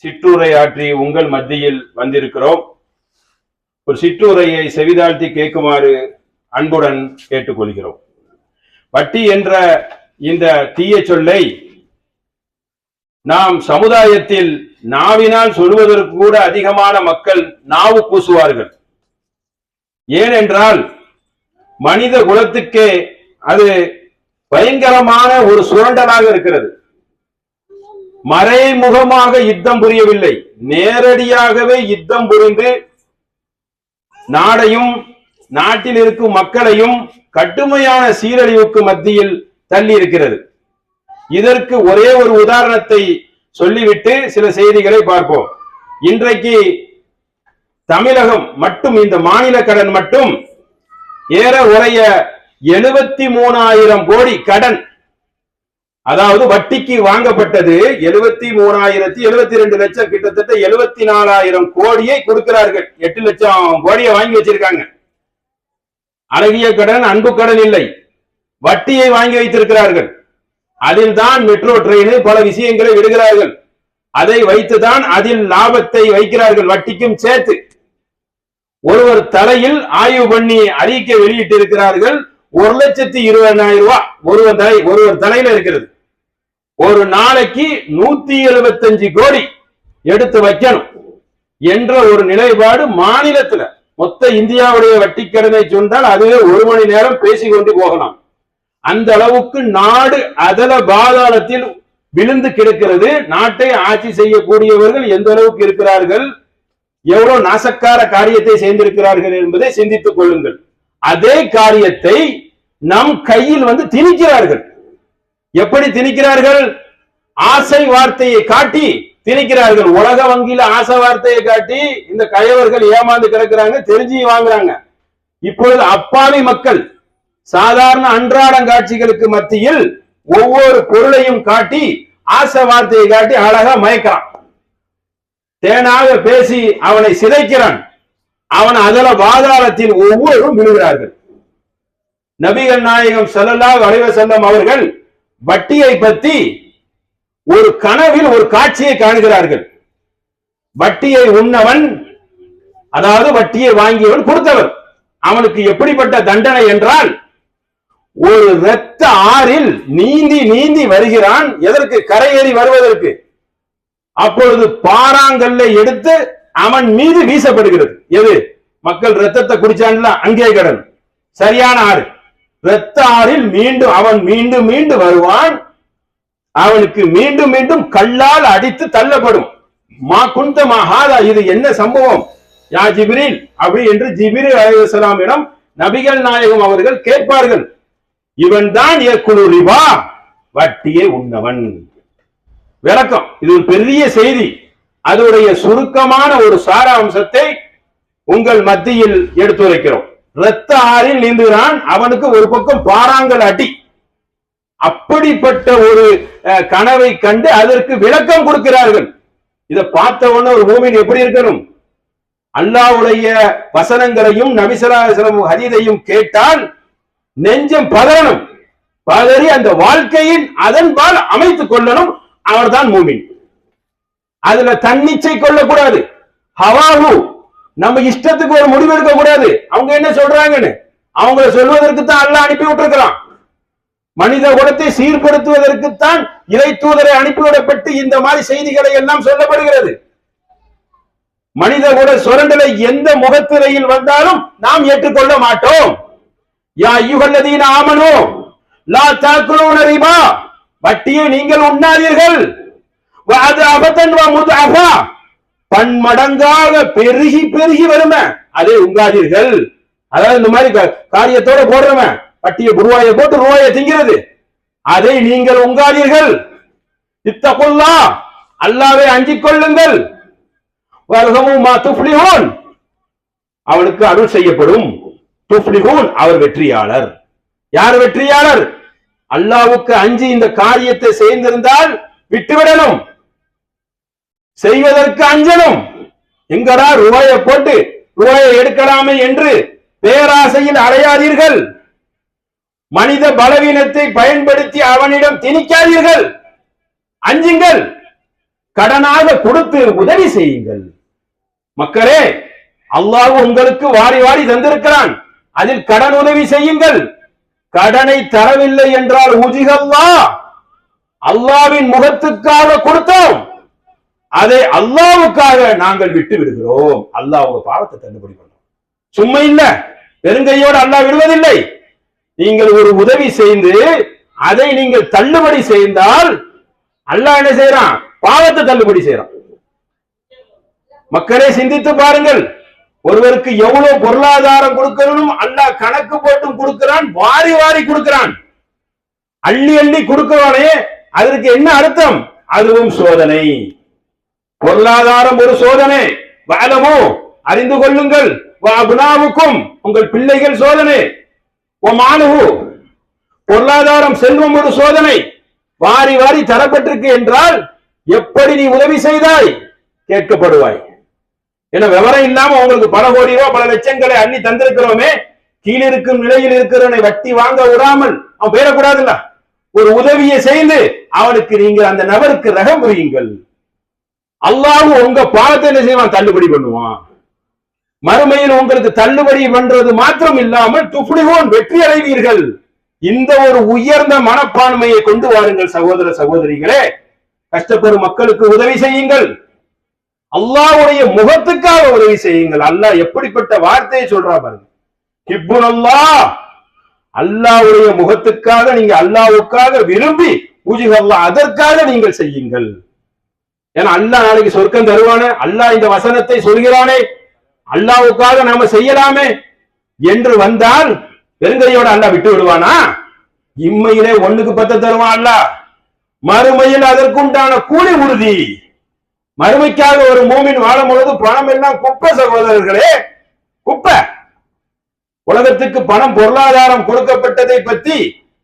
சிற்றுரை ஆற்றி உங்கள் மத்தியில் வந்திருக்கிறோம். ஒரு சிற்றுரையை செவிதாழ்த்தி கேட்குமாறு அன்புடன் கேட்டுக்கொள்கிறோம். வட்டி என்ற இந்த தீய சொல்லை நாம் சமுதாயத்தில் நாவினால் சொல்வதற்கு கூட அதிகமான மக்கள் நாவு பூசுவார்கள். ஏனென்றால் மனித குலத்துக்கே அது பயங்கரமான ஒரு சுரண்டலாக இருக்கிறது. மறைமுகமாக யுத்தம் புரியவில்லை, நேரடியாகவே யுத்தம் புரிந்து நாடையும் நாட்டில் இருக்கும் மக்களையும் கடுமையான சீரழிவுக்கு மத்தியில் தள்ளி இருக்கிறது. இதற்கு ஒரே ஒரு உதாரணத்தை சொல்லிவிட்டு சில செய்திகளை பார்ப்போம். இன்றைக்கு தமிழகம் மட்டும், இந்த மாநில கடன் மட்டும் ஏறக்குறைய 73,000 கோடி கடன், அதாவது வட்டிக்கு வாங்கப்பட்டது 73,072 லட்சம், கிட்டத்தட்ட 74,000 கோடியை கொடுக்கிறார்கள். 8 லட்சம் கோடியை வாங்கி வச்சிருக்காங்க. அழகிய கடன், அன்பு கடன் இல்லை, வட்டியை வாங்கி வைத்திருக்கிறார்கள். அதில் தான் மெட்ரோ ட்ரெயின் பல விஷயங்களை விடுகிறார்கள். அதை வைத்துதான் அதில் லாபத்தை வைக்கிறார்கள், வட்டிக்கும் சேர்த்து. ஒருவர் தலையில் ஆய்வு பண்ணி அறிக்கை வெளியிட்டு இருக்கிறார்கள். 1,20,000 ரூபாய் ஒருவர் தலையில இருக்கிறது. ஒரு நாளைக்கு 175 கோடி எடுத்து வைக்கணும் என்ற ஒரு நிலைப்பாடு மாநிலத்துல. மொத்த இந்தியாவுடைய வட்டி கடனை சொன்னால் அதுவே 1 மணி நேரம் பேசிக்கொண்டு போகலாம். அந்த அளவுக்கு நாடு அதல பாதாளத்தில் விழுந்து கிடக்கிறது. நாட்டை ஆட்சி செய்யக்கூடியவர்கள் எந்த அளவுக்கு இருக்கிறார்கள், எவ்வளவு நாசக்கார காரியத்தை செய்திருக்கிறார்கள் என்பதை சிந்தித்துக் கொள்ளுங்கள். அதே காரியத்தை நம் கையில் திணிக்கிறார்கள். எப்படி திணிக்கிறார்கள்? ஆசை வார்த்தையை காட்டி திணிக்கிறார்கள். உலக வங்கியில ஆசை வார்த்தையை காட்டி இந்த கயவர்கள் ஏமாந்து கிடக்கிறாங்க, தெரிஞ்சு வாங்குறாங்க. இப்பொழுது அப்பாவி மக்கள் சாதாரண அன்றாட காட்சிகளுக்கு மத்தியில் ஒவ்வொரு பொருளையும் காட்டி ஆசை வார்த்தையை காட்டி அழகா மயக்கிறான். தேனாக பேசி அவனை சிதைக்கிறான். அவன் அதல பாதாளத்தில் ஒவ்வொருவரும் விழுகிறார்கள். நபிகள் நாயகம் ஸல்லல்லாஹு அலைஹி வஸல்லம் அவர்கள் வட்டியை பற்றி ஒரு கனவில் ஒரு காட்சியை காணுகிறார்கள். வட்டியை உண்ணவன், அதாவது வட்டியை வாங்கியவன் கொடுத்தவர், அவனுக்கு எப்படிப்பட்ட தண்டனை என்றால், ஒரு இரத்த ஆறில் நீந்தி நீந்தி வருகிறான். எதற்கு? கரையேறி வருவதற்கு. அப்பொழுது பாறாங்கல்லை எடுத்து அவன் மீது வீசப்படுகிறது. எது? மக்கள் ரத்தத்தை குடிச்சான்ல, அங்கே கடன். சரியான ஆறு. இரத்த ஆறில் மீண்டும் அவன் மீண்டும் மீண்டும் வருவான். அவனுக்கு மீண்டும் மீண்டும் கல்லால் அடித்து தள்ளப்படும். மா குந்த மஹாதா, இது என்ன சம்பவம் யா ஜிப்ரீல் அப்படி என்று ஜிப்ரீல் அலைஹிஸ்ஸலாமிடம் நபிகள் நாயகம் அவர்கள் கேட்பார்கள். இவன் தான் யக்குலு ரிபா, வட்டியை உண்ணவன். விளக்கம், இது ஒரு பெரிய செய்தி. அதனுடைய சுருக்கமான ஒரு சாராம்சத்தை உங்கள் மத்தியில் எடுத்துரைக்கிறோம். இரத்த ஆறில் நீந்துகிறான், அவனுக்கு ஒரு பக்கம் பாறாங்கல் அடி. அப்படிப்பட்ட ஒரு கனவை கண்டு அதற்கு விளக்கம் கொடுக்கிறார்கள். இதை பார்த்தவன ஒரு மூமின் எப்படி இருக்கணும்? அல்லாஹ்வுடைய வசனங்களையும் நபி ஸல்லல்லாஹு அலைஹி வஸல்லம் ஹதீஸையும் கேட்டால் நெஞ்சம் பதறணும். பதறி அந்த வாழ்க்கையின் அதன்பால் அமைத்துக் கொள்ளணும். அவர்தான் மூமின். அதுல தன்னிச்சை கொள்ளக்கூடாது. ஹவாஹு, நம்ம இஷ்டத்துக்கு ஒரு முடிவு எடுக்க கூடாது. அவங்க என்ன சொல்றாங்கன்னு அவங்களை சொல்வதற்கு தான் அல்லாஹ் அனுப்பி விட்டுருக்கிறான். மனித குலத்தை சீர்படுத்துவதற்குத்தான் இறை தூதரை அனுப்பிவிடப்பட்டு இந்த மாதிரி செய்திகளை எல்லாம் சொல்லப்படுகிறது. மனித குல சுரண்டலை எந்த முகத்திரையில் வந்தாலும் நாம் ஏற்றுக்கொள்ள மாட்டோம். யா அய்யுஹல்லதீன ஆமனூ லா தஅகுலூன ரிபா, வட்டியை நீங்கள் உண்ணாதீர்கள். வஅத அபதன் வ முத்அஃபா, பன்மடங்காக பெருகி பெருகி வருமே, அதை உண்ணாதீர்கள். அதாவது இந்த மாதிரி காரியத்தோட போடுறவன் வட்டியை ரூபாயை போட்டு ரூபாயை திங்கிறது, அதை நீங்கள் உங்காதீர்கள். இத்தகுல்லாஹ், அல்லாஹ்வை அஞ்சிக் கொள்ளுங்கள். வர்ஹமு மா துஃப்லிஹூன், அவனுக்கு அருள் செய்யப்படும். துஃப்லிஹூன், அவர் வெற்றியாளர். யார் வெற்றியாளர்? அல்லாஹ்வுக்கு அஞ்சி இந்த காரியத்தை செய்திருந்தால் விட்டுவிடணும், செய்வதற்கு அஞ்சணும். எங்கடா ரூபாயை போட்டு ரூபாயை எடுக்கலாமே என்று பேராசையில் அடையாதீர்கள். மனித பலவீனத்தை பயன்படுத்தி அவனிடம் திணிக்காதீர்கள், அஞ்சுங்கள். கடனாக கொடுத்து உதவி செய்யுங்கள். மக்களே, அல்லாஹ் உங்களுக்கு வாரி வாரி தந்திருக்கிறான், அதில் கடன் உதவி செய்யுங்கள். கடனை தரவில்லை என்றால் உஜிகல்லா, அல்லாவின் முகத்துக்காக கொடுத்தோம், அதை அல்லாவுக்காக நாங்கள் விட்டு விடுகிறோம். அல்லாஹ் உங்க பாவத்தை தள்ளுபடி பண்ணோம். சும்மா இல்ல, பெருங்கையோடு அல்லாஹ் விடுவதில்லை. நீங்கள் ஒரு உதவி செய்து அதை நீங்கள் தள்ளுபடி செய்தால் அல்லாஹ் என்ன செய்யறான்? பாவத்தை தள்ளுபடி செய்யறான். மக்களே, சிந்தித்து பாருங்கள். ஒருவருக்கு எவ்வளவு பொருளாதாரம் கொடுக்கணும் அல்லாஹ் கணக்கு போட்டும் கொடுக்கிறான், வாரி வாரி கொடுக்கிறான். அள்ளி அள்ளி கொடுக்கிறவனே, அதற்கு என்ன அர்த்தம்? அதுவும் சோதனை. பொருளாதாரம் ஒரு சோதனை. வஅலமு, அறிந்து கொள்ளுங்கள், வஅப்னாவுக்கும், உங்கள் பிள்ளைகள் சோதனை. வமாலுஹு, பொருளாதாரம் செல்வம் ஒரு சோதனை. வாரி வாரி தரப்பட்டிருக்கு என்றால் எப்படி நீ உதவி செய்தாய் கேட்கப்படுவாய். ஏன்னா விவரம் இல்லாம உங்களுக்கு பல கோடி ரூபாய் பல லட்சங்களை அள்ளி தந்திருக்கிறோமே, கீழிருக்கும் நிலையில் இருக்கிறவனை வட்டி வாங்க விடாமல் அவன் பேரக்கூடாதுல்ல. ஒரு உதவியை செய்து அவனுக்கு நீங்கள் அந்த நபருக்கு ரகம் புரியுங்கள். அல்லாஹ் உங்க பாவத்தை என்ன செய்வான்? தள்ளுபடி பண்ணுவான். மறுமையில் உங்களுக்கு தள்ளுபடி பண்றது மாத்திரம் இல்லாமல் துஃப்ளிஹூன், வெற்றி அடைவீர்கள். இந்த ஒரு உயர்ந்த மனப்பான்மையை கொண்டு வாருங்கள் சகோதர சகோதரிகளே. கஷ்டப்படும் மக்களுக்கு உதவி செய்யுங்கள். அல்லாஹ்வுடைய முகத்துக்காக உதவி செய்யுங்கள். அல்லாஹ் எப்படிப்பட்ட வார்த்தையை சொல்றா பாருங்க. ஹிப்புனல்லாஹ், அல்லாஹ்வுடைய முகத்துக்காக, நீங்க அல்லாஹ்வுக்காக விரும்பி பூஜிகல்லாஹ், அதற்காக நீங்கள் செய்யுங்கள். ஏன்னா அல்லாஹ் நாளைக்கு சொர்க்கம் தருவானே, அல்லாஹ் இந்த வசனத்தை சொல்கிறானே, அல்லாஹ்வுக்காக நாம செய்யலாமே என்று வந்தால் பெருங்கையோட அல்லாஹ் விட்டு விடுவானா? இம்மையிலே 1க்கு 10 தருவான் அல்லாஹ். மறுமையில் அதற்குண்டான கூலி உறுதி. மறுமைக்காக ஒரு மூமின் வாழும் பொழுது பணம் எல்லாம் குப்பை சகோதரர்களே, குப்பை. உலகத்துக்கு பணம் பொருளாதாரம் கொடுக்கப்பட்டதை பற்றி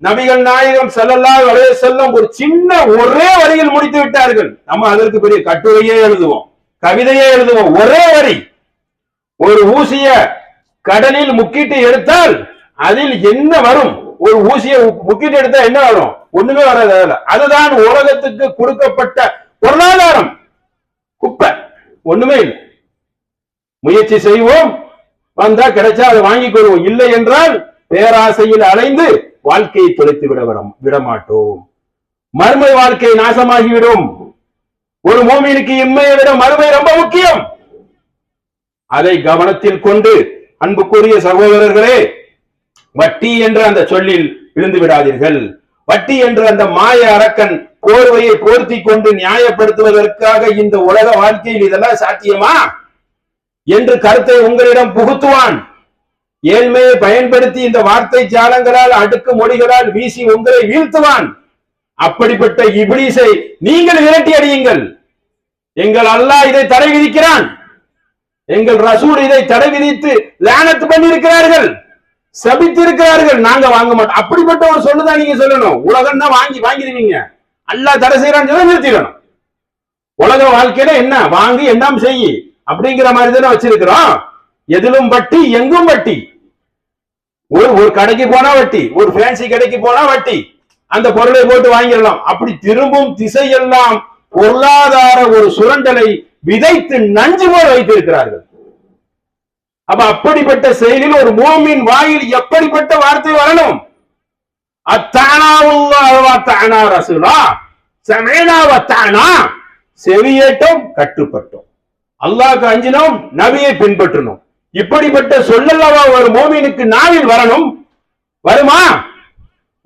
நபிகள் நாயகம் ஸல்லல்லாஹு அலைஹி வஸல்லம் ஒரு சின்ன ஒரே வரியில் முடித்து விட்டார்கள். நம்ம அதற்கு பெரிய கட்டுரையே எழுதுவோம், கவிதையே எழுதுவோம். ஒரே வரி. ஒரு ஊசிய கடலில் முக்கிட்டு எடுத்தால் அதில் என்ன வரும்? ஒரு ஊசிய முக்கிட்டு எடுத்தா என்ன வரும்? ஒண்ணுமே வராது. அதுதான் உலகத்துக்கு கொடுக்கப்பட்ட பொருளாதாரம். குப்பை, ஒண்ணுமே இல்லை. முயற்சி செய்வோம், வந்தா கிடைச்சா அதை வாங்கிக் கொள்வோம். இல்லை என்றால் பேராசையில் அலைந்து வாழ்க்கையை தொலைத்து விட மாட்டோம். மறுமை வாழ்க்கை நாசமாகிவிடும். ஒரு மூமினுக்கு இம்மையை விட மறுமை ரொம்ப முக்கியம். அதை கவனத்தில் கொண்டு அன்புக்குரிய சகோதரர்களே, வட்டி என்ற அந்த சொல்லில் விழுந்து விடாதீர்கள். வட்டி என்ற அந்த மாய அரக்கன் போர்வையை போர்த்தி கொண்டு நியாயப்படுத்துவதற்காக இந்த உலக வாழ்க்கையில் இதெல்லாம் சாத்தியமா என்று கருத்தை உங்களிடம் புகுத்துவான். ஏழ்மையை பயன்படுத்தி இந்த வார்த்தை ஜாலங்களால், அடுக்கு மொழிகளால் வீசி உங்களை வீழ்த்துவான். அப்படிப்பட்ட இப்லீஸை நீங்கள் விரட்டி அடியுங்கள். எங்கள் அல்லாஹ் இதை தடை விதிக்கிறான், எங்கள் ரசூல் இதை தடை விதித்து லானத் பண்ணியிருக்கிறார்கள், சபித்திருக்கிறார்கள். நாங்க வாங்க மாட்டோம். அப்படிப்பட்ட ஒரு சொல்லுதான் நீங்க சொல்லணும். உலகம் தான் வாங்கிடுவீங்க, அல்லாஹ் தடை செய்யறான்னு சொல்லி நிறுத்திடணும். உலக வாழ்க்கையில என்ன வாங்கி எல்லாம் செய்யி அப்படிங்கிற மாதிரி தானே வச்சிருக்கிறோம். எதிலும் வட்டி, எங்கும் வட்டி. ஒரு கடைக்கு போனா வட்டி, ஒரு ஃபேன்சி கடைக்கு போனா வட்டி, அந்த பொருளை போட்டு வாங்கிடலாம். அப்படி திரும்பும் திசையெல்லாம் பொருளாதார ஒரு சுரண்டலை விதைத்து நஞ்சு போல் வைத்திருக்கிறார்கள். அப்ப அப்படிப்பட்ட செயலில் ஒரு மூமின் வாயில் எப்படிப்பட்ட வார்த்தை வரணும்? செவியேட்டோம், கட்டுப்பட்டோம், அல்லாஹ்க்கு அஞ்சினோம், நபியை பின்பற்றணும். இப்படிப்பட்ட சொல்லல்லவா ஒரு மூமினுக்கு நாவில் வரணும். வருமா?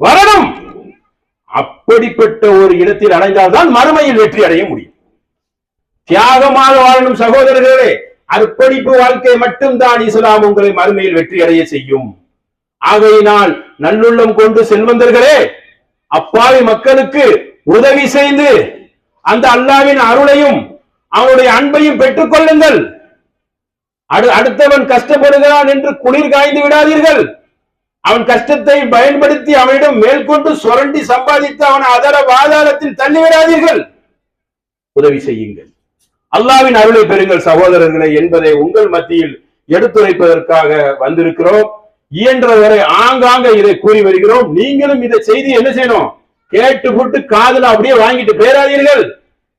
வரணும். அப்படிப்பட்ட ஒரு இடத்தில் அடைந்தால்தான் மறுமையில் வெற்றி அடைய முடியும். தியாகமாக வாழணும் சகோதரர்களே. அர்ப்பணிப்பு வாழ்க்கை மட்டும்தான் இஸ்லாம் உங்களை மறுமையில் வெற்றி அடைய செய்யும். ஆகையினால் நல்லுள்ளம் கொண்டு செல்வந்தர்களே, அப்பாவி மக்களுக்கு உதவி செய்து அந்த அல்லாஹ்வின் அருளையும் அவனுடைய அன்பையும் பெற்றுக் கொள்ளுங்கள். அடுத்தவன் கஷ்டப்படுகிறான் என்று குளிர் காய்ந்து விடாதீர்கள். அவன் கஷ்டத்தை பயன்படுத்தி அவனிடம் மேற்கொண்டு சுரண்டி சம்பாதித்து அவனை அதர பாதாளத்தில் தள்ளிவிடாதீர்கள். உதவி செய்யுங்கள், அல்லாஹ்வின் அருளை பெறுங்கள் சகோதரர்களே என்பதை உங்கள் மத்தியில் எடுத்துரைப்பதற்காக வந்திருக்கிறோம். இயன்றவரை ஆங்காங்க இதை கூறி வருகிறோம். நீங்களும் இதை செய்தி என்ன செய்யணும்? கேட்டு போட்டு காதுல அப்படியே வாங்கிட்டு பேராதீர்கள்.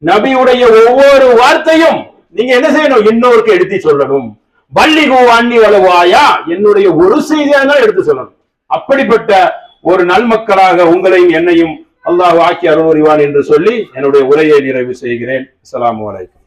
நபியுடைய ஒவ்வொரு வார்த்தையும் நீங்க என்ன செய்யணும்? இன்னொருக்கு எடுத்து சொல்லணும். பல்லிகு அன்னி வலவாயா, என்னுடைய ஒரு செய்தியாக எடுத்து சொல்லணும். அப்படிப்பட்ட ஒரு நல்மக்களாக உங்களையும் என்னையும் அல்லாஹ் ஆக்கி அருள்வான் என்று சொல்லி என்னுடைய உரையை நிறைவு செய்கிறேன். அஸ்ஸலாமு அலைக்கும்.